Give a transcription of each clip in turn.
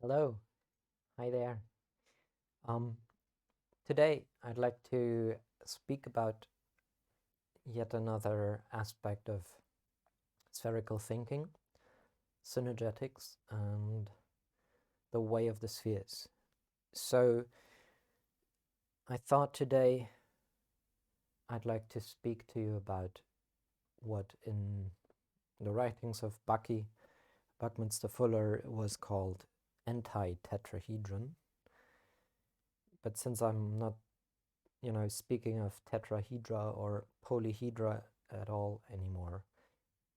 Hello, hi there. Um, Today I'd like to speak about yet another aspect of spherical thinking, synergetics, and the way of the spheres. So I thought today I'd like to speak to you about what in the writings of Buckminster Fuller was called anti-tetrahedron. But since I'm not speaking of tetrahedra or polyhedra at all anymore,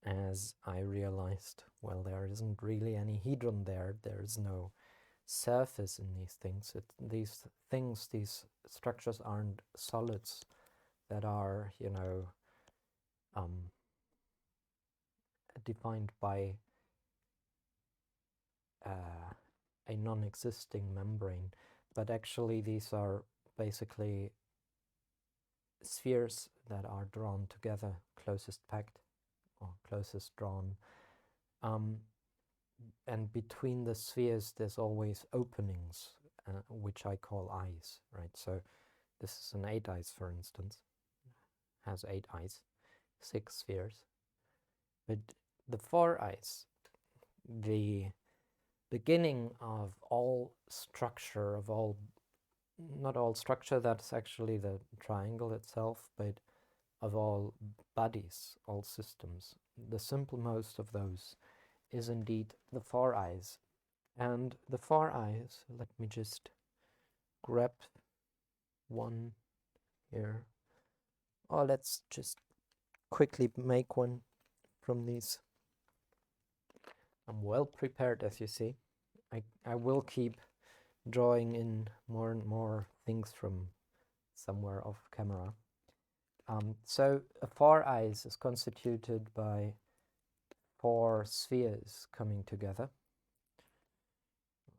as I realized, well, there isn't really any hedron there. There's no surface in these things. These structures aren't solids that are, um, defined by a non-existing membrane, but actually these are basically spheres that are drawn together, closest packed or closest drawn. Um, and between the spheres, there's always openings, which I call eyes, right? So this is an 8 eyes, for instance, has 8 eyes, 6 spheres. But the 4 eyes, the beginning of all structure, not all structure, that's actually the triangle itself, but of all bodies, all systems. The simplemost of those is indeed the 4 eyes. And the 4 eyes, let me just grab one here. Oh, let's just quickly make one from these. I'm well prepared, as you see. I will keep drawing in more and more things from somewhere off camera. So a 4 eyes is constituted by 4 spheres coming together,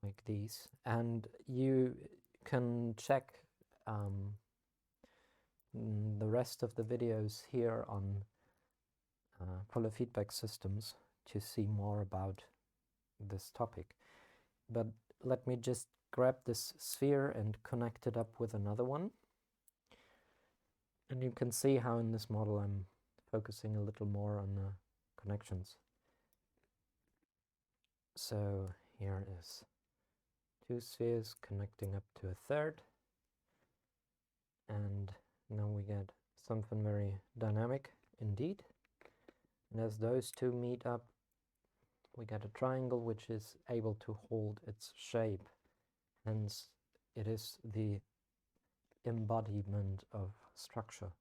like these. And you can check the rest of the videos here on Fuller feedback systems to see more about this topic. But let me just grab this sphere and connect it up with another one. And you can see how in this model I'm focusing a little more on the connections. So here is 2 spheres connecting up to a third. And now we get something very dynamic indeed. And as those two meet up, we get a triangle which is able to hold its shape. Hence, it is the embodiment of structure.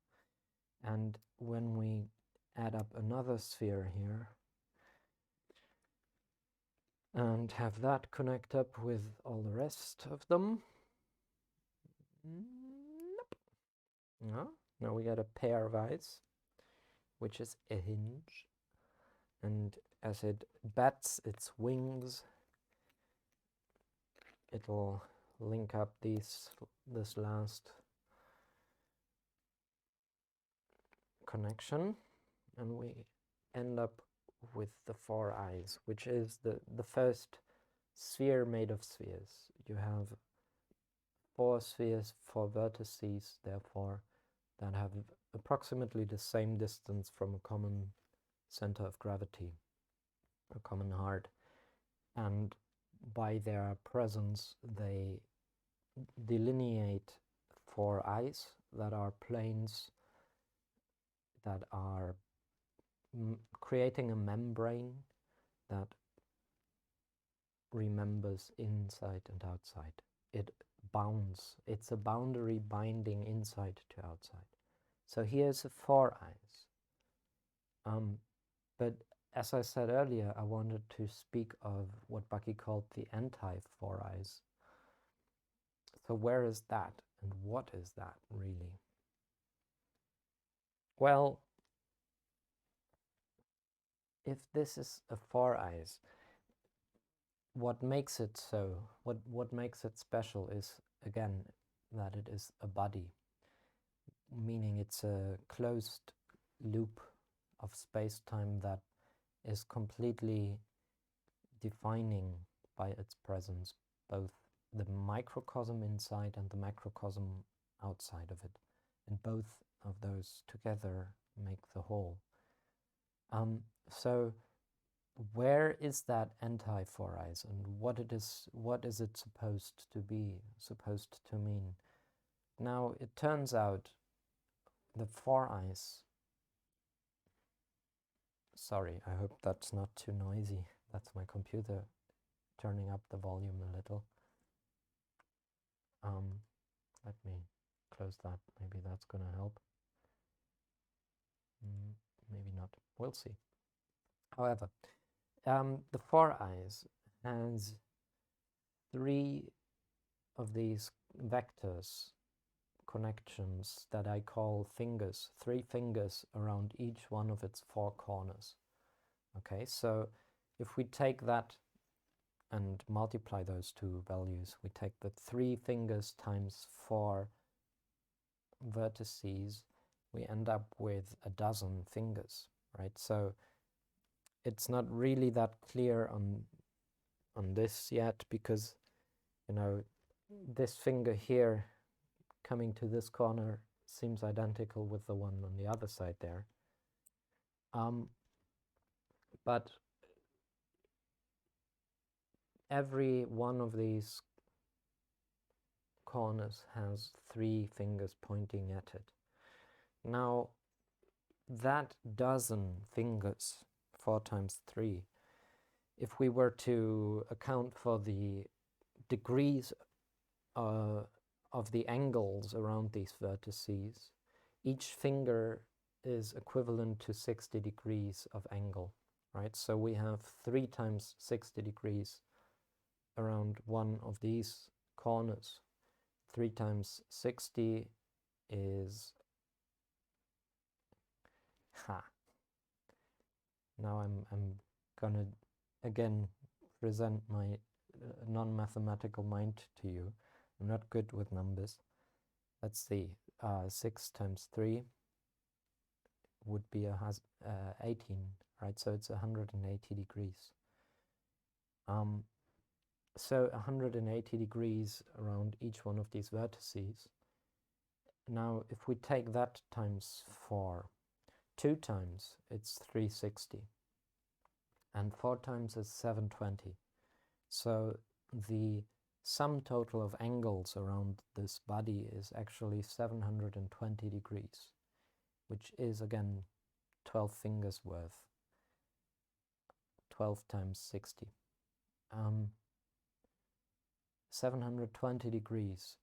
And when we add up another sphere here and have that connect up with all the rest of them, nope. No, now we get a pair of eyes, which is a hinge. And as it bats its wings, it'll link up this last connection, and we end up with the 4 eyes, which is the first sphere made of spheres. You have 4 spheres, 4 vertices, therefore, that have approximately the same distance from a common center of gravity, a common heart, and by their presence they delineate 4 eyes that are planes that are creating a membrane that remembers inside and outside. It bounds. It's a boundary binding inside to outside. So here's 4 eyes. But as I said earlier, I wanted to speak of what Bucky called the Anti-Foureyes. So where is that, and what is that really? Well, if this is a 4 eyes, what makes it so, what makes it special is, again, that it is a body, meaning it's a closed loop of space-time that is completely defining by its presence, both the microcosm inside and the macrocosm outside of it. And both of those together make the whole. So where is that Anti-Foureyes, and what is it supposed to be, supposed to mean? Now it turns out the Foureyes, sorry, I hope that's not too noisy. That's my computer turning up the volume a little. Let me close that. Maybe that's going to help. Maybe not. We'll see. However, the Foureyes has 3 of these vectors connections that I call fingers, 3 fingers around each one of its 4 corners. Okay, so if we take that and multiply those 2 values, we take the 3 fingers times 4 vertices, we end up with a dozen fingers, right? So it's not really that clear on this yet, because, you know, this finger here coming to this corner seems identical with the one on the other side there. But every one of these corners has 3 fingers pointing at it. Now, that dozen fingers, 4 times 3, if we were to account for the degrees of the angles around these vertices, each finger is equivalent to 60 degrees of angle, right? So we have 3 times 60 degrees around one of these corners. 3 times 60 is... Now I'm gonna again present my non-mathematical mind to you. I'm not good with numbers. Let's see, 6 times 3 would be 18, right? So it's 180 degrees. So 180 degrees around each one of these vertices. Now, if we take that times 4, 2 times it's 360, and 4 times is 720. So the sum total of angles around this body is actually 720 degrees, which is again 12 fingers worth. 12 times 60. 720 degrees.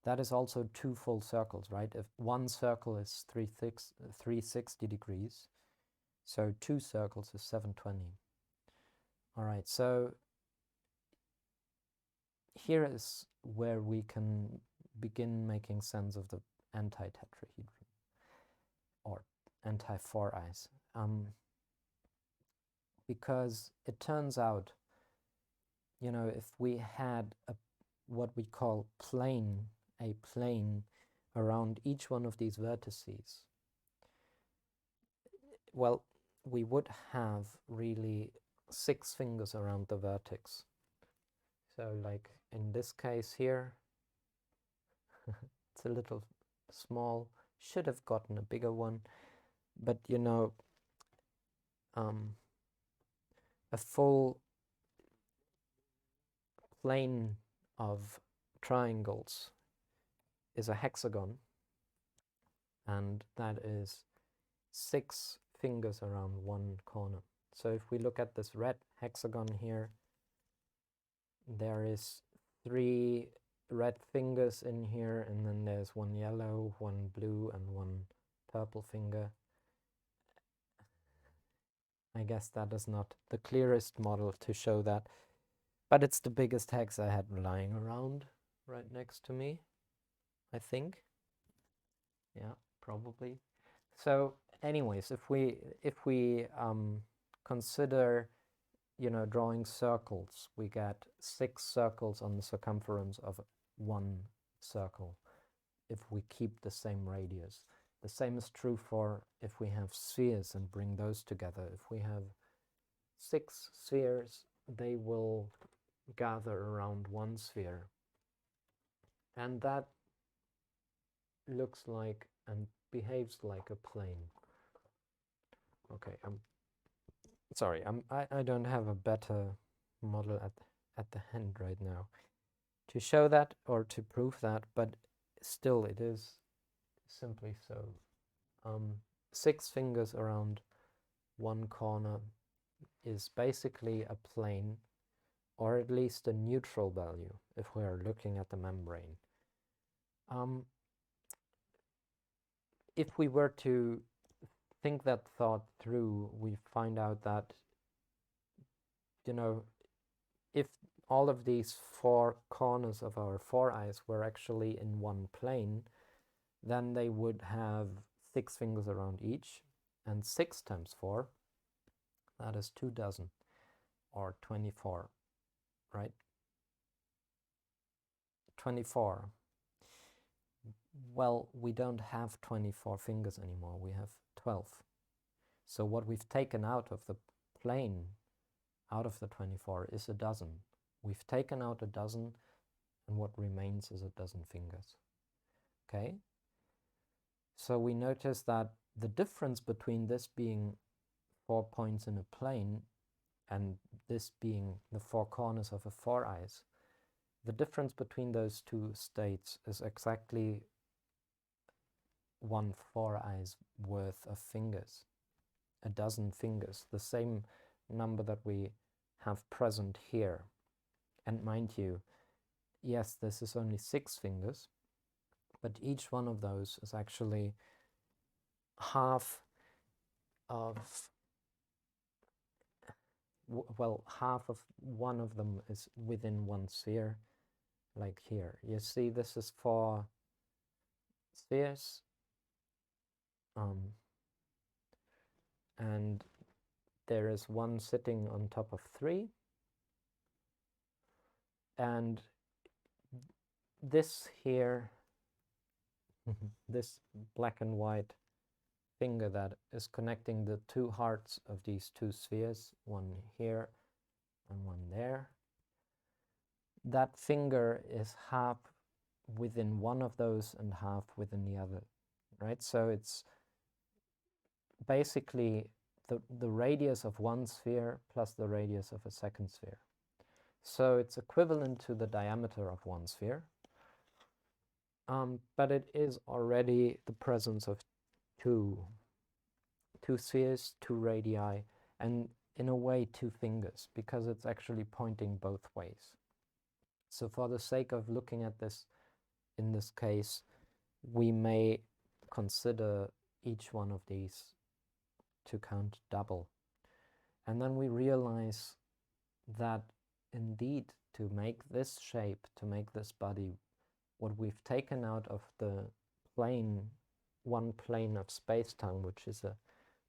That is also 2 full circles, right? If one circle is 360 degrees, so 2 circles is 720. All right, so here is where we can begin making sense of the anti-tetrahedron or Anti-Foureyes, because it turns out, you know, if we had what we call a plane around each one of these vertices, well, we would have really 6 fingers around the vertex. So like in this case here, it's a little small, should have gotten a bigger one, but you know, a full plane of triangles is a hexagon, and that is 6 fingers around one corner. So if we look at this red hexagon here, there is 3 red fingers in here, and then there's 1 yellow, 1 blue, and 1 purple finger. I guess that is not the clearest model to show that, but it's the biggest hex I had lying around right next to me, I think. Yeah, probably. So anyways, if we consider, you know, drawing circles, we get 6 circles on the circumference of 1 circle if we keep the same radius. The same is true for if we have spheres and bring those together. If we have 6 spheres, they will gather around one sphere. And that looks like and behaves like a plane. Okay, sorry, I don't have a better model at the hand right now to show that or to prove that, but still it is simply so. 6 fingers around one corner is basically a plane, or at least a neutral value if we are looking at the membrane. If we were to think that thought through, we find out that, you know, if all of these 4 corners of our foreeyes were actually in one plane, then they would have 6 fingers around each, and 6 times 4, that is 2 dozen, or 24, right? 24. Well, we don't have 24 fingers anymore, we have 12. So what we've taken out of the plane, out of the 24, is a dozen. We've taken out a dozen, and what remains is a dozen fingers. Okay? So we notice that the difference between this being 4 points in a plane and this being the 4 corners of a foreeyes, the difference between those two states is exactly 1 foreeyes worth of fingers, a dozen fingers, the same number that we have present here. And mind you, yes, this is only 6 fingers, but each one of those is actually half of, well, half of one of them is within one sphere, like here. You see, this is 4 spheres, and there is one sitting on top of 3, and this here, this black and white finger that is connecting the 2 hearts of these 2 spheres, one here and one there, that finger is half within one of those and half within the other, right? So it's basically the radius of one sphere plus the radius of a second sphere. So it's equivalent to the diameter of one sphere, but it is already the presence of two spheres, 2 radii, and in a way 2 fingers, because it's actually pointing both ways. So for the sake of looking at this, in this case, we may consider each one of these to count double. And then we realize that indeed, to make this shape, to make this body, what we've taken out of the plane, one plane of space-time, which is a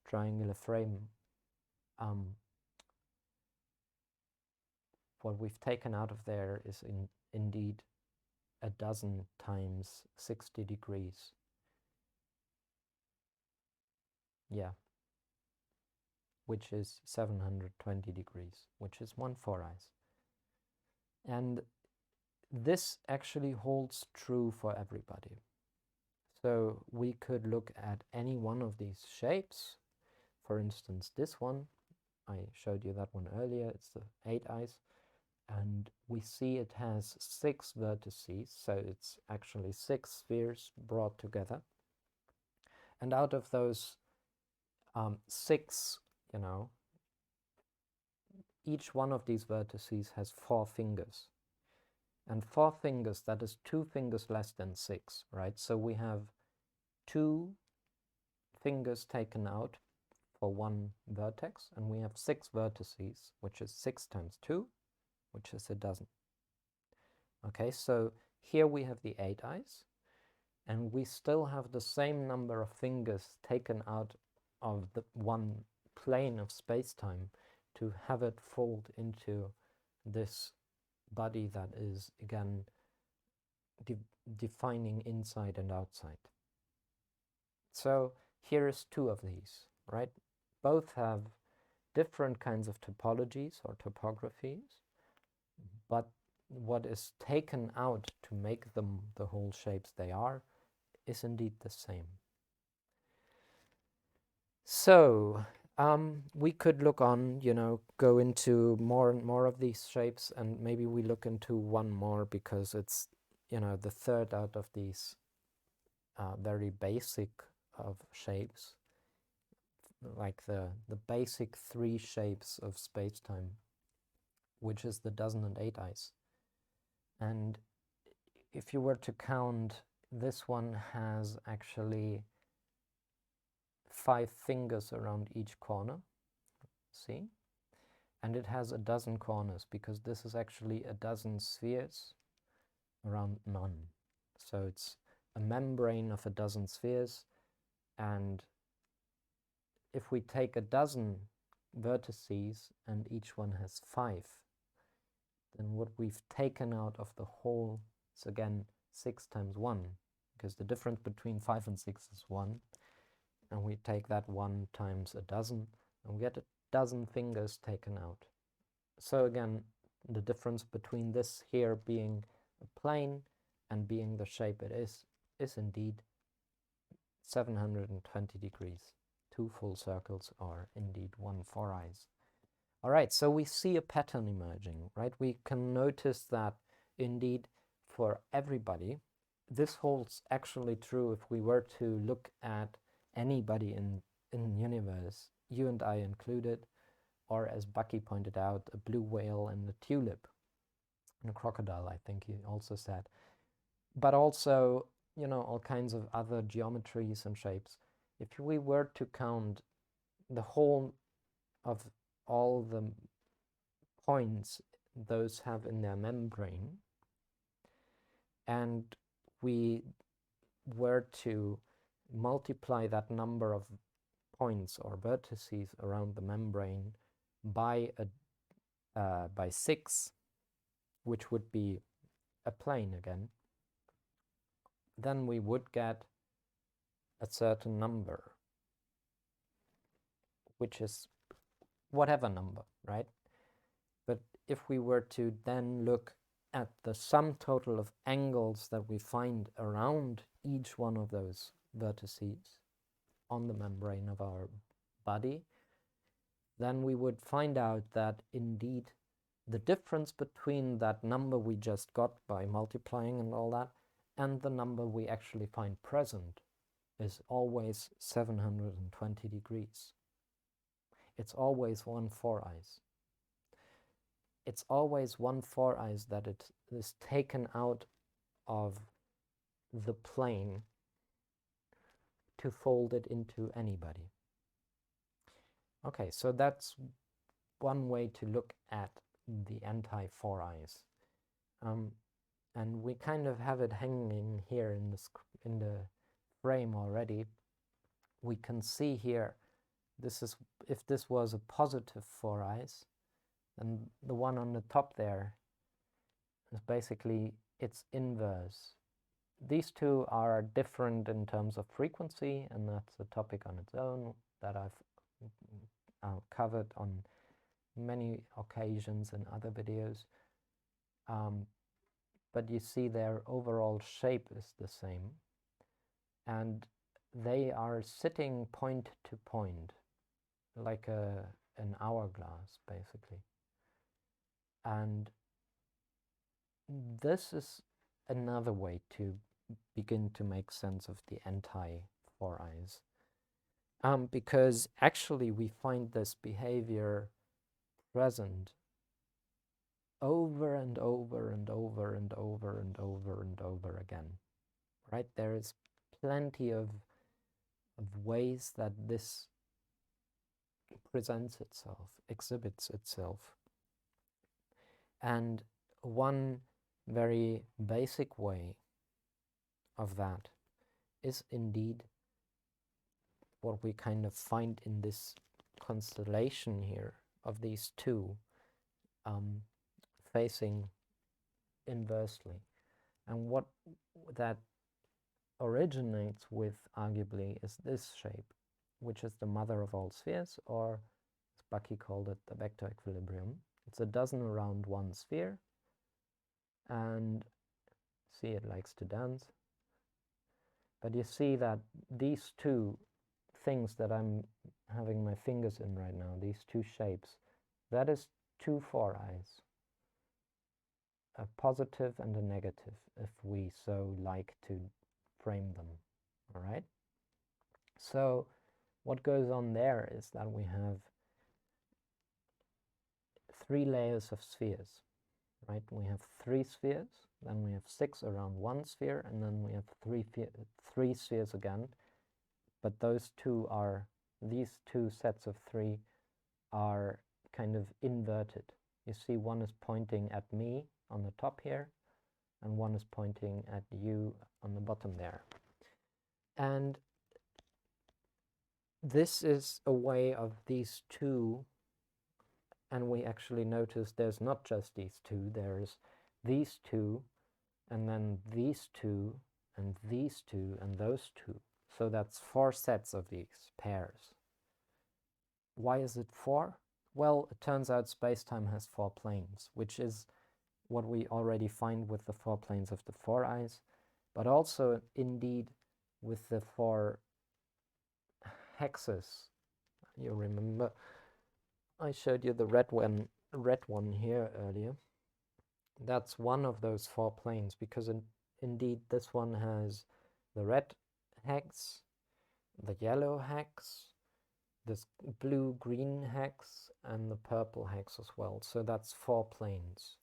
triangular frame, what we've taken out of there is indeed a dozen times 60 degrees. Yeah, which is 720 degrees, which is 1 foreeyes. And this actually holds true for everybody. So we could look at any one of these shapes. For instance, this one, I showed you that one earlier, it's the 8 eyes, and we see it has 6 vertices, so it's actually 6 spheres brought together. And out of those 6, each one of these vertices has 4 fingers. And 4 fingers, that is 2 fingers less than 6, right? So we have 2 fingers taken out for one vertex, and we have 6 vertices, which is 6 times 2, which is a dozen. Okay, so here we have the 8 eyes, and we still have the same number of fingers taken out of the one plane of space-time to have it fold into this body that is, again, defining inside and outside. So here is 2 of these, right? Both have different kinds of topologies or topographies, but what is taken out to make them the whole shapes they are is indeed the same. So we could look on, go into more and more of these shapes, and maybe we look into one more because it's, the third out of these very basic of shapes, like the basic three shapes of space-time, which is the dozen and 8-eyes. And if you were to count, this one has actually 5 fingers around each corner, see? And it has a dozen corners, because this is actually a dozen spheres around none. So it's a membrane of a dozen spheres, and if we take a dozen vertices and each one has 5, then what we've taken out of the whole is again 6 times 1, because the difference between 5 and 6 is 1, and we take that 1 times a dozen, and we get a dozen fingers taken out. So again, the difference between this here being a plane and being the shape it is indeed 720 degrees. 2 full circles are indeed 1 Foureyes. All right, so we see a pattern emerging, right? We can notice that indeed for everybody, this holds actually true if we were to look at anybody in the universe, you and I included, or as Bucky pointed out, a blue whale and a tulip, and a crocodile, I think he also said. But also, all kinds of other geometries and shapes. If we were to count the whole of all the points those have in their membrane, and we were to multiply that number of points or vertices around the membrane by 6, which would be a plane again, then we would get a certain number, which is whatever number, right? But if we were to then look at the sum total of angles that we find around each one of those vertices on the membrane of our body, then we would find out that indeed the difference between that number we just got by multiplying and all that and the number we actually find present is always 720 degrees. It's always 1 Foureyes. It's always 1 Foureyes that it is taken out of the plane to fold it into anybody. Okay, so that's one way to look at the Anti-Foureyes. And we kind of have it hanging here in the frame already. We can see here, this is, if this was a positive Foureyes, then the one on the top there is basically its inverse. These two are different in terms of frequency, and that's a topic on its own that I've covered on many occasions in other videos. But you see their overall shape is the same, and they are sitting point to point, like an hourglass, basically. And this is another way to begin to make sense of the Anti-Foureyes, because actually we find this behavior present over and over and over and over and over and over again, right? There is plenty of ways that this presents itself, exhibits itself. And one very basic way of that is indeed what we kind of find in this constellation here of these two facing inversely. And what that originates with, arguably, is this shape, which is the mother of all spheres, or as Bucky called it, the vector equilibrium. It's a dozen around one sphere, and see, it likes to dance. But you see that these two things that I'm having my fingers in right now, these two shapes, that is two Foureyes, a positive and a negative, if we so like to frame them. All right? So what goes on there is that we have 3 layers of spheres, right? We have 3 spheres, then we have 6 around one sphere, and then we have 3 spheres again. But those two are, these two sets of 3 are kind of inverted. You see, one is pointing at me on the top here, and one is pointing at you on the bottom there. And this is a way of these two, and we actually notice there's not just these two, there's these two, and then these two, and these two, and those two. So that's 4 sets of these pairs. Why is it 4? Well, it turns out space-time has 4 planes, which is what we already find with the 4 planes of the Foureyes, but also indeed with the 4 hexes. You remember I showed you the red one here earlier. That's one of those 4 planes, because indeed this one has the red hex, the yellow hex, this blue-green hex, and the purple hex as well. So that's 4 planes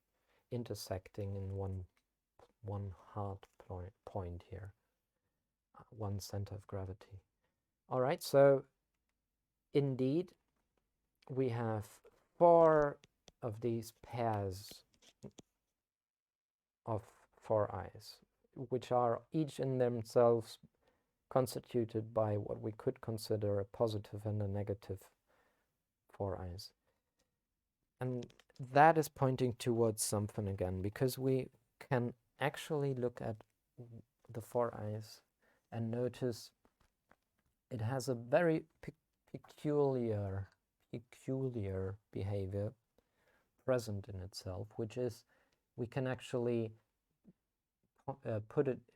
intersecting in one hard point here, one center of gravity. All right, so indeed we have 4 of these pairs of Foureyes, which are each in themselves constituted by what we could consider a positive and a negative Foureyes. And that is pointing towards something again, because we can actually look at the Foureyes and notice it has a very peculiar behavior present in itself, which is we can actually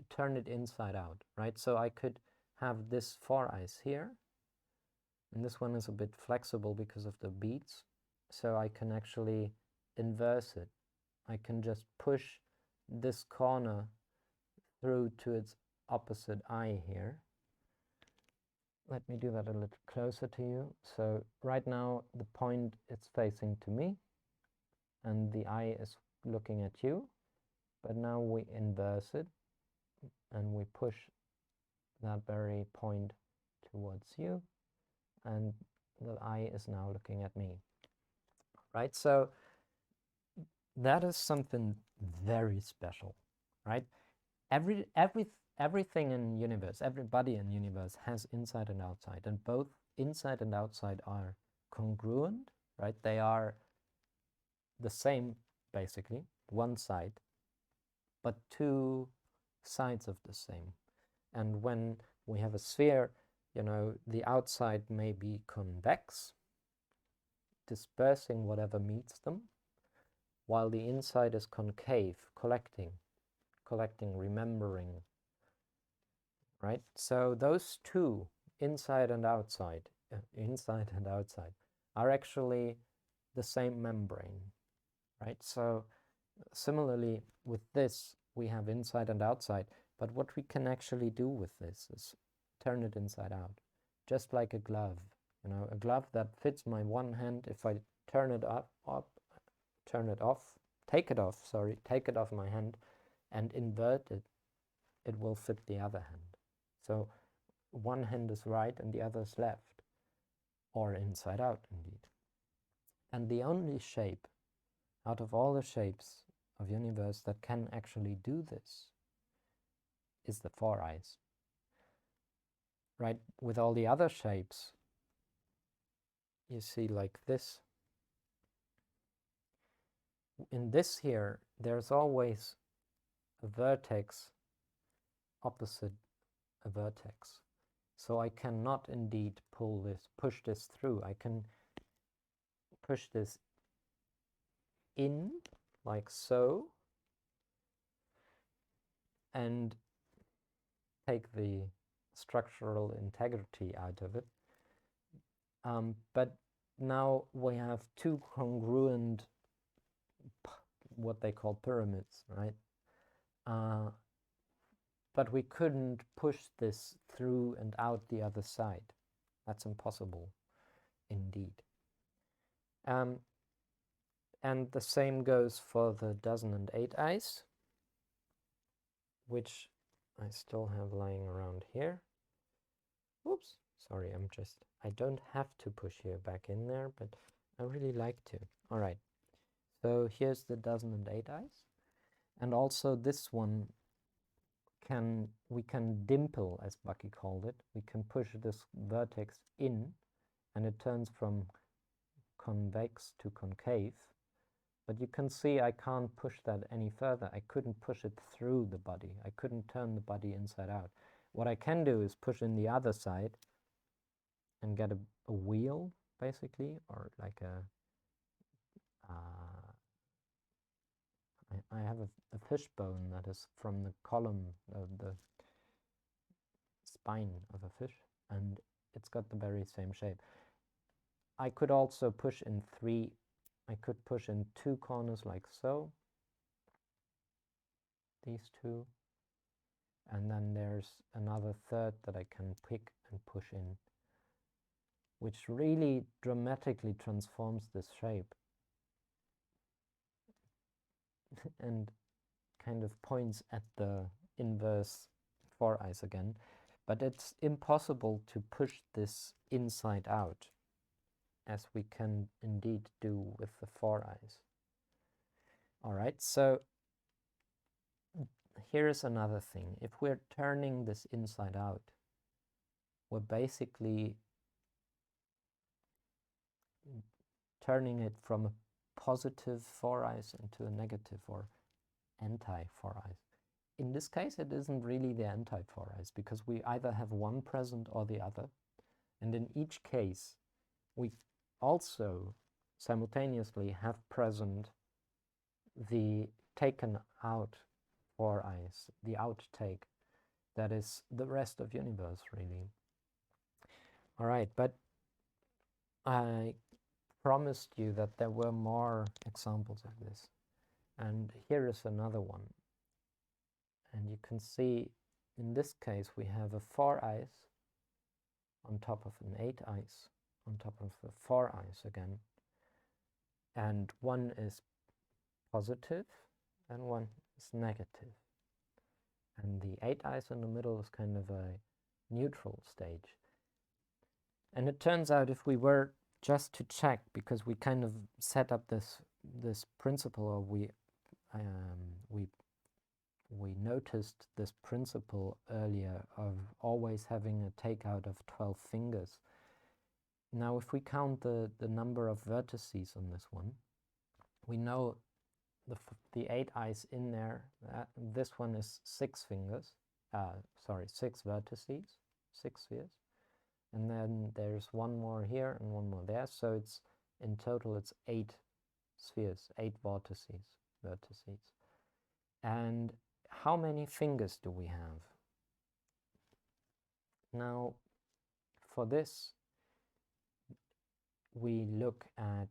turn it inside out, right? So I could have this Foureyes here, and this one is a bit flexible because of the beads, so I can actually inverse it. I can just push this corner through to its opposite eye here. Let me do that a little closer to you. So right now the point is facing to me and the eye is looking at you, but now we inverse it and we push that very point towards you, and the eye is now looking at me, right? So that is something very special, right? Everything in universe, everybody in universe has inside and outside, and both inside and outside are congruent, right? They are the same, basically, one side, but 2 sides of the same. And when we have a sphere, you know, the outside may be convex, dispersing whatever meets them, while the inside is concave, collecting, remembering, right? So those 2, inside and outside, are actually the same membrane, right? So similarly with this, we have inside and outside, but what we can actually do with this is turn it inside out, just like a glove. You know, a glove that fits my one hand, if I turn it take it off my hand and invert it, it will fit the other hand. So one hand is right and the other is left, or inside out indeed. And the only shape out of all the shapes of universe that can actually do this is the Foureyes, right? With all the other shapes, you see, like this. In this here, there's always a vertex opposite a vertex. So I cannot indeed push this through. I can push this in, like so, and take the structural integrity out of it. But now we have two congruent, what they call pyramids, right? But we couldn't push this through and out the other side. That's impossible, indeed. And the same goes for the dozen and 8 eyes, which I still have lying around here. Oops, sorry, I don't have to push here back in there, but I really like to. All right, so here's the dozen and 8 eyes. And also this one, we can dimple, as Bucky called it. We can push this vertex in, and it turns from convex to concave. But you can see I can't push that any further. I couldn't push it through the body. I couldn't turn the body inside out. What I can do is push in the other side and get a wheel, basically, or like I have a fish bone that is from the column of the spine of a fish, and it's got the very same shape. I could also push in I could push in 2 corners like so, these 2, and then there's another third that I can pick and push in, which really dramatically transforms this shape and kind of points at the inverse Foureyes again. But it's impossible to push this inside out, as we can indeed do with the Foureyes. All right, so here's another thing. If we're turning this inside out, we're basically turning it from a positive Foureyes into a negative or Anti-Foureyes. In this case, it isn't really the Anti-Foureyes, because we either have one present or the other. And in each case, we also simultaneously have present the taken out Foureyes, the outtake, that is the rest of universe, really. All right, but I promised you that there were more examples of this. And here is another one. And you can see in this case we have a 4-eyes on top of an 8-eyes on top of the 4-eyes again. And one is positive and one is negative. And the 8-eyes in the middle is kind of a neutral stage. And it turns out, if we were just to check, because we kind of set up this principle, or we noticed this principle earlier of always having a takeout of 12 fingers. Now, if we count the number of vertices on this one, we know the 8-eyes in there, this one is 6 fingers, 6 vertices, 6 spheres. And then there's one more here and one more there, so it's in total it's 8 spheres, 8 vertices. And how many fingers do we have? Now, for this, we look at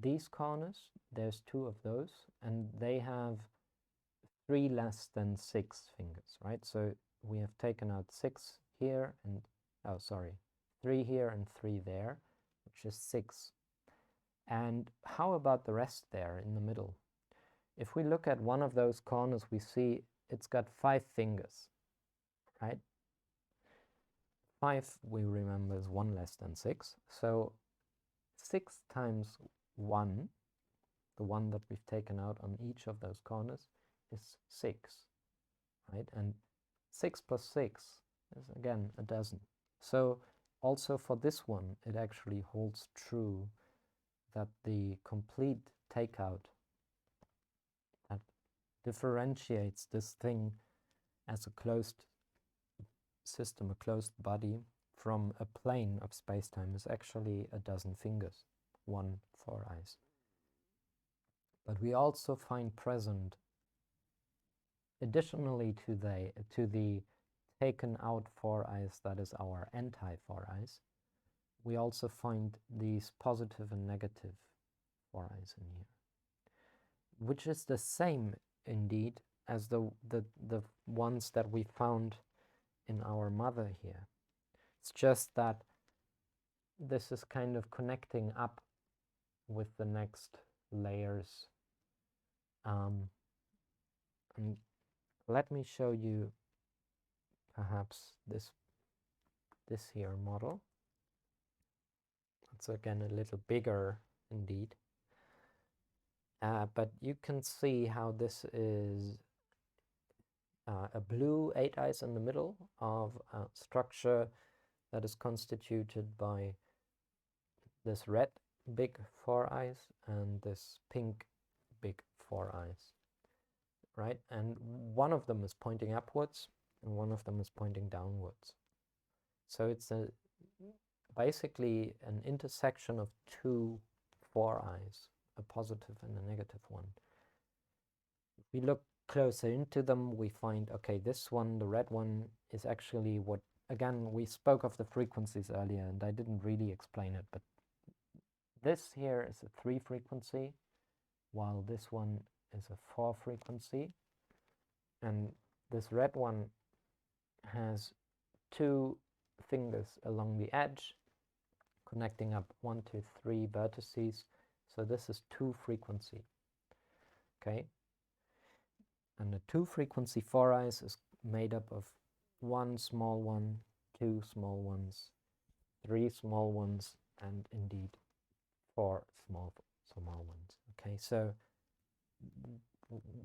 these corners. There's 2 of those, and they have 3 less than 6 fingers, right? So we have taken out 6 here and 3 here and 3 there, which is 6. And how about the rest there in the middle? If we look at one of those corners, we see it's got 5 fingers, right? 5, we remember, is 1 less than 6. So 6 times 1, the one that we've taken out on each of those corners, is 6, right? And 6 plus 6 is, again, a dozen. So also for this one, it actually holds true that the complete takeout that differentiates this thing as a closed system, a closed body, from a plane of space-time is actually a dozen fingers, 1 4-eyes. But we also find present additionally to the taken out Foureyes, that is our Anti-Foureyes, we also find these positive and negative Foureyes in here, which is the same indeed as the ones that we found in our mother here. It's just that this is kind of connecting up with the next layers. And let me show you perhaps this here model. It's again a little bigger indeed. But you can see how this is a blue 8 eyes in the middle of a structure that is constituted by this red big 4 eyes and this pink big 4 eyes, right? And one of them is pointing upwards and one of them is pointing downwards. So it's basically an intersection of two 4 eyes, a positive and a negative one. If we look closer into them, we find, okay, this one, the red one, is actually what, again, we spoke of the frequencies earlier and I didn't really explain it, but this here is a 3 frequency, while this one is a 4 frequency, and this red one has 2 fingers along the edge, connecting up 1 to 3 vertices, so this is 2 frequency, okay? And the 2 frequency 4 eyes is made up of 1 small one, 2 small ones, 3 small ones, and indeed 4 small ones. Okay, so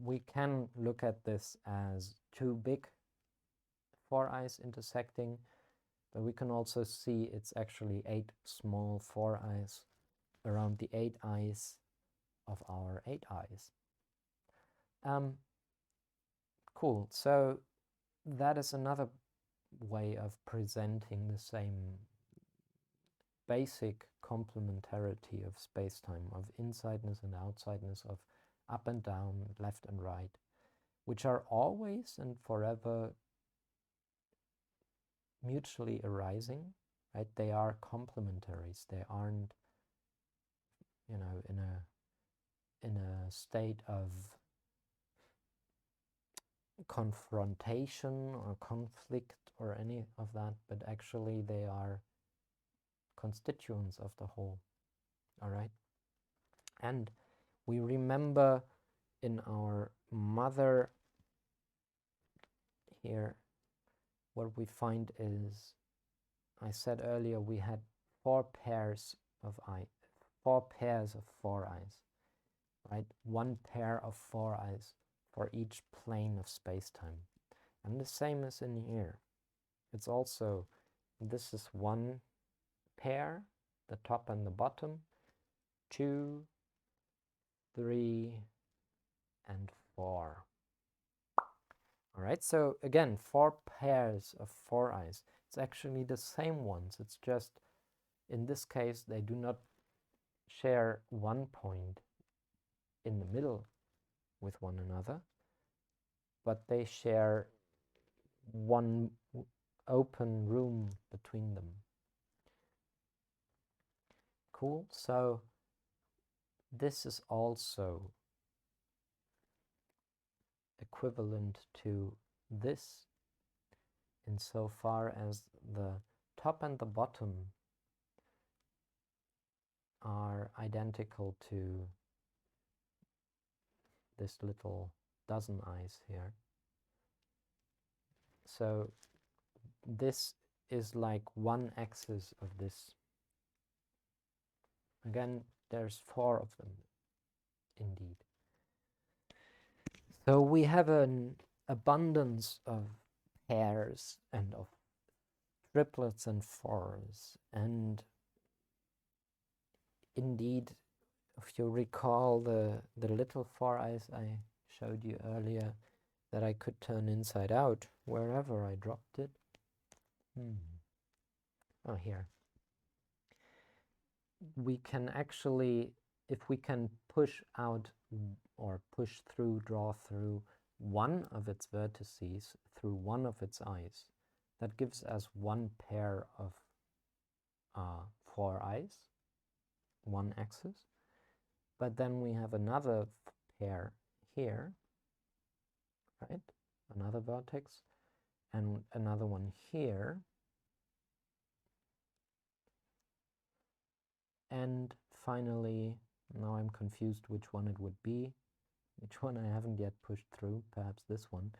we can look at this as 2 big 4 eyes intersecting, but we can also see it's actually 8 small 4 eyes around the 8 eyes of our 8 eyes. Cool, so that is another way of presenting the same basic complementarity of space-time, of insideness and outsideness, of up and down, left and right, which are always and forever mutually arising, right? They are complementaries. They aren't, you know, in a state of confrontation or conflict or any of that, but actually they are constituents of the whole. All right, and we remember in our mother here, what we find is, I said earlier, we had 4 pairs of 4 eyes, right? 1 pair of 4 eyes for each plane of space-time. And the same is in here. It's also, this is 1 pair, the top and the bottom, 2, 3, and 4. All right, so again, 4 pairs of 4 eyes. It's actually the same ones. It's just, in this case, they do not share 1 point in the middle with one another, but they share 1 open room between them. Cool, so this is also equivalent to this insofar as the top and the bottom are identical to this little dozen eyes here. So this is like 1 axis of this. Again, there's 4 of them indeed. So we have an abundance of pairs and of triplets and 4s, and indeed, if you recall the little 4 eyes I showed you earlier that I could turn inside out wherever I dropped it. Oh, here. We can actually, if we can push out or push through, draw through one of its vertices through one of its eyes. That gives us one pair of 4 eyes, one axis. But then we have another pair here, right? Another vertex, and another one here. And finally, now I'm confused which one it would be, which one I haven't yet pushed through, perhaps this one.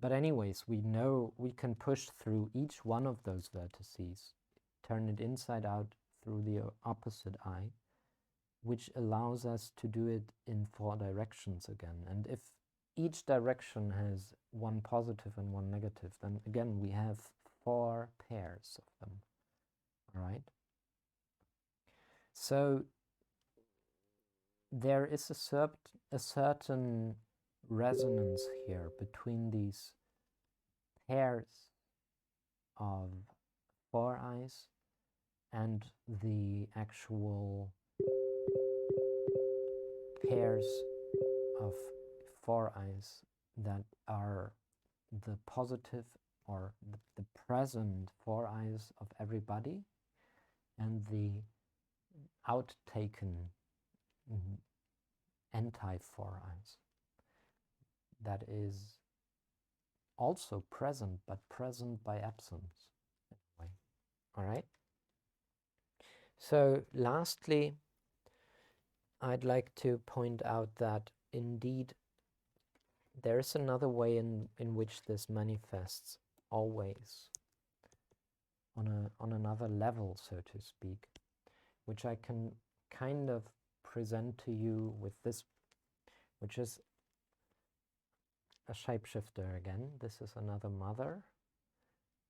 But anyways, we know we can push through each one of those vertices, turn it inside out through the opposite eye, which allows us to do it in 4 directions again. And if each direction has one positive and one negative, then again we have 4 pairs of them, all right? So there is a certain resonance here between these pairs of 4 eyes and the actual pairs of 4 eyes that are the positive or the present 4 eyes of everybody, and the outtaken anti-Foureyes that is also present, but present by absence anyway. All right. So lastly, I'd like to point out that indeed there is another way in which this manifests always on another level, so to speak, which I can kind of present to you with this, which is a shapeshifter again. This is another mother.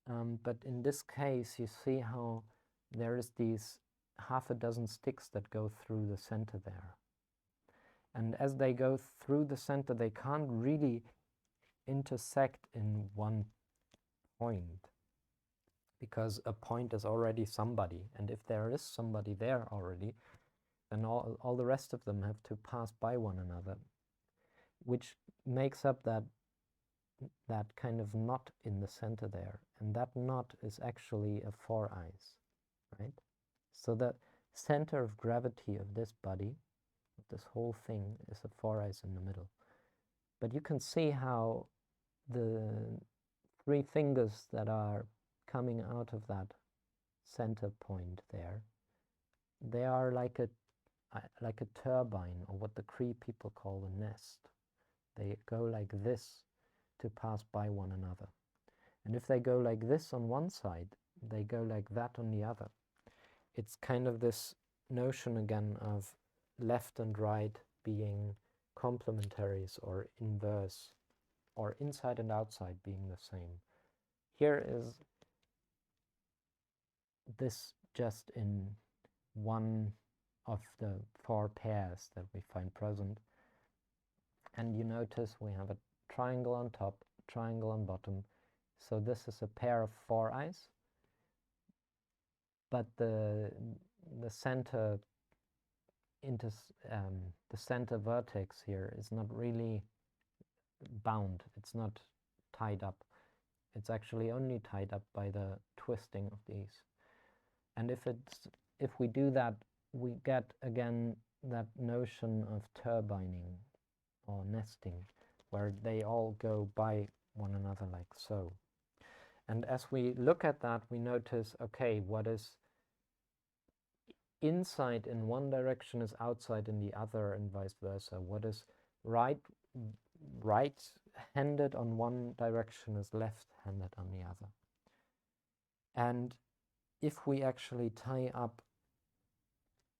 But in this case, you see how there is these half a dozen sticks that go through the center there. And as they go through the center, they can't really intersect in one point, because a point is already somebody. And if there is somebody there already, then all the rest of them have to pass by one another, which makes up that kind of knot in the center there. And that knot is actually a 4 eyes, right? So the center of gravity of this body, of this whole thing, is a 4 eyes in the middle. But you can see how the 3 fingers that are coming out of that center point there, they are like a turbine, or what the Cree people call a nest. They go like this to pass by one another. And if they go like this on one side, they go like that on the other. It's kind of this notion again of left and right being complementaries or inverse, or inside and outside being the same. Here is this just in one of the 4 pairs that we find present. And you notice we have a triangle on top, triangle on bottom. So this is a pair of 4 eyes, but the center the center vertex here is not really bound. It's not tied up. It's actually only tied up by the twisting of these. And if we do that, we get again that notion of turbining or nesting, where they all go by one another like so. And as we look at that, we notice, okay, what is inside in one direction is outside in the other, and vice versa. What is right-handed on one direction is left-handed on the other. And if we actually tie up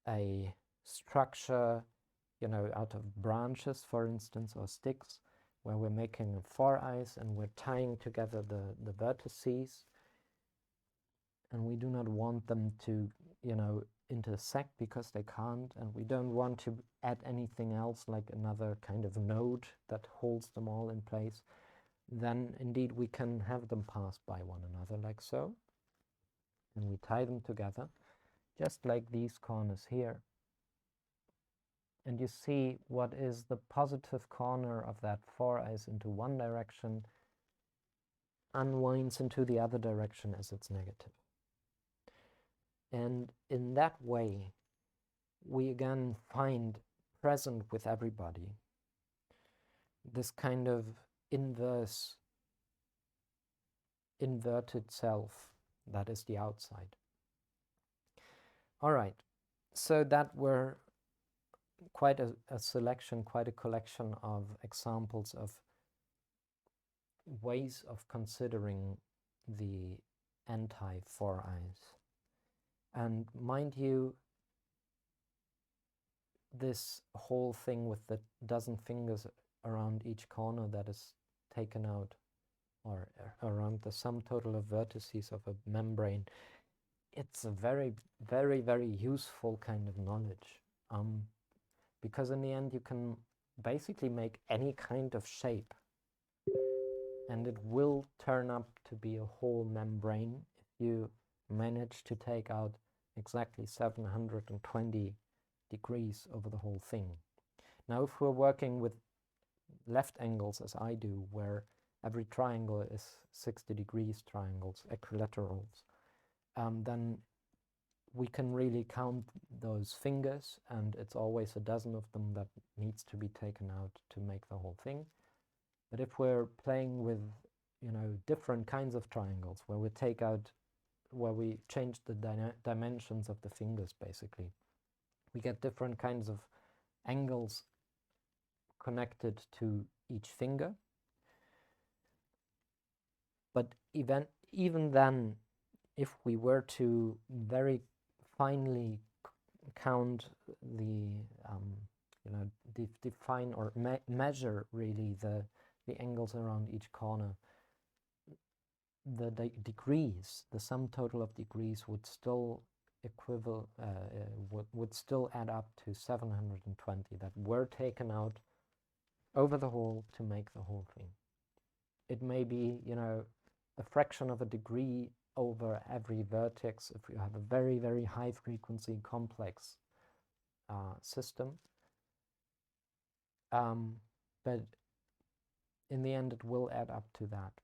a structure, out of branches, for instance, or sticks, where we're making 4 eyes and we're tying together the vertices, and we do not want them to, intersect, because they can't, and we don't want to add anything else like another kind of node that holds them all in place, then indeed we can have them pass by one another like so. And we tie them together, just like these corners here. and you see what is the positive corner of that Foureyes into one direction unwinds into the other direction as its negative. And in that way, we again find present with everybody this kind of inverted self that is the outside. All right, so that were quite a selection, quite a collection of examples of ways of considering the Anti-Foureyes. And mind you, this whole thing with the dozen fingers around each corner that is taken out, or around the sum total of vertices of a membrane, it's a very, very, very useful kind of knowledge. Because in the end you can basically make any kind of shape, and it will turn up to be a whole membrane if you manage to take out exactly 720 degrees over the whole thing. Now if we're working with left angles as I do, where every triangle is 60 degrees triangles, equilaterals, then we can really count those fingers, and it's always a dozen of them that needs to be taken out to make the whole thing. But if we're playing with, you know, different kinds of triangles, where we take out, where we change the dimensions of the fingers, basically, we get different kinds of angles connected to each finger. But even then, if we were to very finely count the, you know, define or measure really the angles around each corner, the degrees, the sum total of degrees would still would still add up to 720 that were taken out over the whole to make the whole thing. It may be, you know, a fraction of a degree over every vertex if you have a very, very high frequency complex system. But in the end it will add up to that.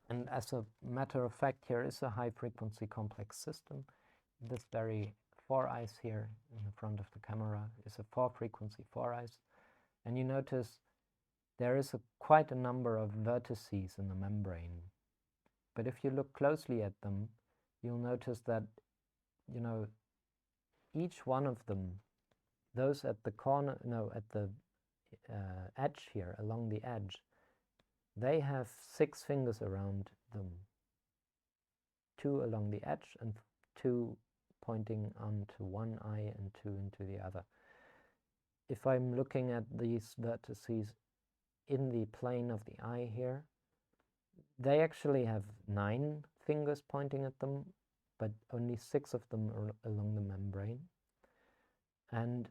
And as a matter of fact, here is a high frequency complex system. This very Foureyes here in the front of the camera is a 4-frequency Foureyes. And you notice there is quite a number of vertices in the membrane. But if you look closely at them, you'll notice that, you know, each one of them, those at the corner, no, at the edge here, along the edge, they have 6 fingers around them. 2 along the edge and 2 pointing onto one eye and 2 into the other. If I'm looking at these vertices in the plane of the eye here, they actually have 9 fingers pointing at them, but only 6 of them are along the membrane. And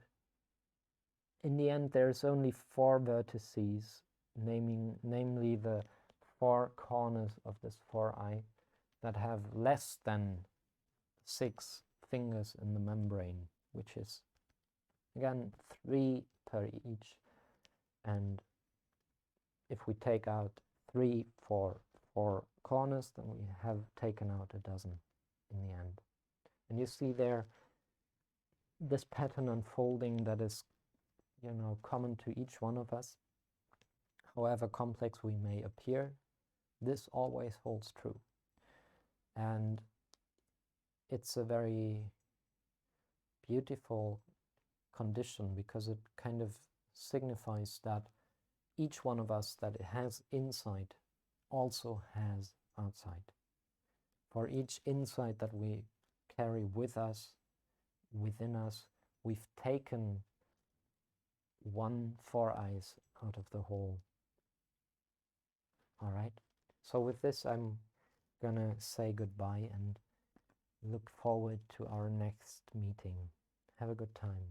in the end, there's only 4 vertices, namely the 4 corners of this Foureye that have less than 6 fingers in the membrane, which is, again, 3 per each. And if we take out 3 for 4 corners, then we have taken out a dozen in the end. And you see there this pattern unfolding that is, you know, common to each one of us. However complex we may appear, this always holds true. And it's a very beautiful condition, because it kind of signifies that each one of us that has inside also has outside. For each inside that we carry with us, within us, we've taken one Foureyes out of the whole. All right, so with this I'm gonna say goodbye and look forward to our next meeting. Have a good time.